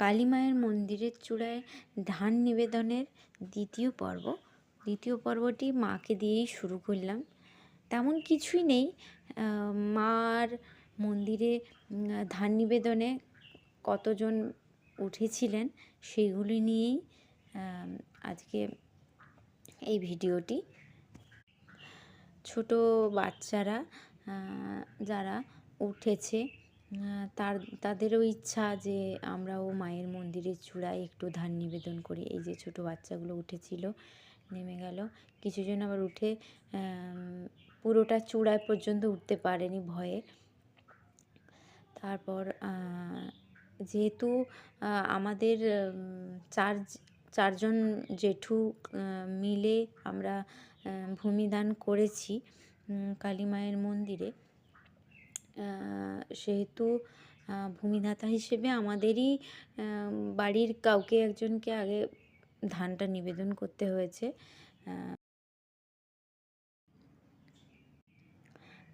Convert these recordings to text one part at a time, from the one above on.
কালী মায়ের মন্দিরের চূড়ায় ধান নিবেদনের দ্বিতীয় পর্বটি মাকে দিয়েই শুরু করলাম। তেমন কিছুই নেই, মার মন্দিরে ধান নিবেদনে কতজন উঠেছিলেন সেইগুলি নিয়েই আজকে এই ভিডিওটি। ছোট বাচ্চারা যারা উঠেছে তাদেরও ইচ্ছা যে আমরাও মায়ের মন্দিরের চূড়ায় একটু ধান নিবেদন করি। এই যে ছোট বাচ্চাগুলো উঠেছিল, নেমে গেল। কিছুজন আবার উঠে পুরোটা চূড়ায় পর্যন্ত উঠতে পারেনি ভয়ে। তারপর যেহেতু আমাদের চারজন জেঠু মিলে আমরা ভূমিদান করেছি কালী মায়ের মন্দিরে, সেহেতু ভূমিদাতা হিসেবে আমাদেরই বাড়ির কাউকে একজনকে আগে ধানটা নিবেদন করতে হয়েছে।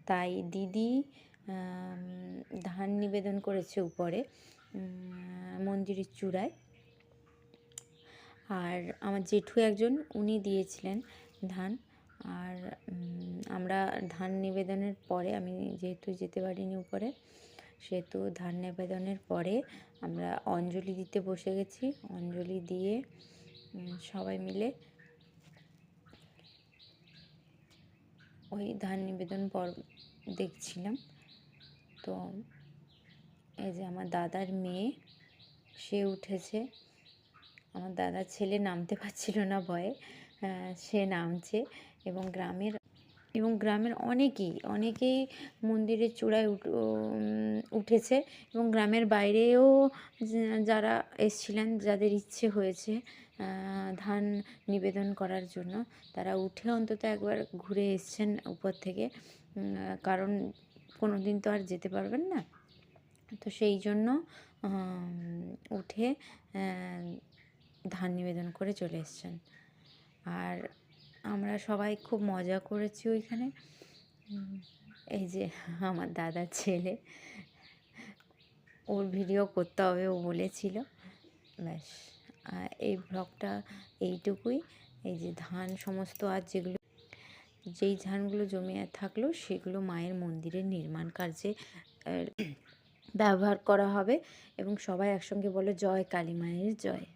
তাই দিদি ধান নিবেদন করেছে উপরে মন্দিরের চূড়ায়, আর আমার জেঠু একজন উনি দিয়েছিলেন ধান। আর আমরা ধান নিবেদনের পরে, আমি যেহেতু যেতে পারিনি উপরে, সেহেতু ধান নিবেদনের পরে আমরা অঞ্জলি দিতে বসে গেছি। অঞ্জলি দিয়ে সবাই মিলে ওই ধান নিবেদন পর্ব দেখছিলাম। তো এই যে আমার দাদার মেয়ে, সে উঠেছে। আমার দাদার ছেলে নামতে পারছিল না ভয়ে, সে নামছে। এবং গ্রামের অনেকেই মন্দিরের চূড়ায় উঠেছে, এবং গ্রামের বাইরেও যারা এসেছিলেন, যাদের ইচ্ছে হয়েছে ধান নিবেদন করার জন্য, তারা উঠে অন্তত একবার ঘুরে এসছেন উপর থেকে, কারণ কোনো দিন তো আর যেতে পারবেন না। তো সেই জন্য উঠে ধান নিবেদন করে চলে এসছেন। আর আমরা সবাই খুব মজা করেছি ওইখানে। এই যে আমার দাদার ছেলে, ওর ভিডিও করতে হবে ও বলেছিল। ব্যাস, এই ব্লগটা এইটুকুই। এই যে ধান সমস্ত, আর যেই ধানগুলো জমে থাকলো সেগুলো মায়ের মন্দিরের নির্মাণ কার্যে ব্যবহার করা হবে। এবং সবাই একসঙ্গে বলো, জয় কালী মায়ের জয়।